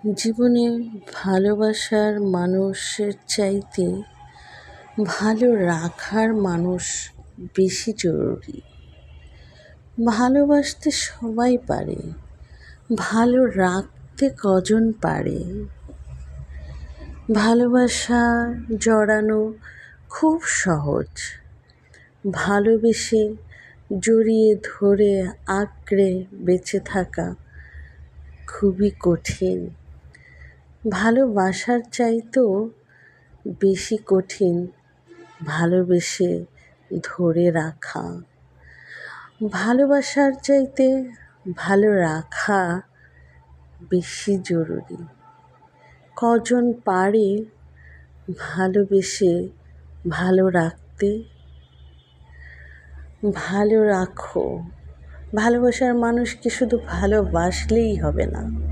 জীবনে ভালোবাসার মানুষের চাইতে ভালো রাখার মানুষ বেশি জরুরি। ভালোবাসতে সবাই পারে, ভালো রাখতে কজন পারে? ভালোবাসা জড়ানো খুব সহজ, ভালোবেসে জড়িয়ে ধরে আঁকড়ে বেঁচে থাকা খুবই কঠিন। ভালোবাসার চাইতেও বেশি কঠিন ভালোবেসে ধরে রাখা। ভালোবাসার চাইতে ভালো রাখা বেশি জরুরি। কজন পারে ভালোবেসে ভালো রাখতে? ভালো রাখো। ভালোবাসার মানুষকে শুধু ভালোবাসলেই হবে না,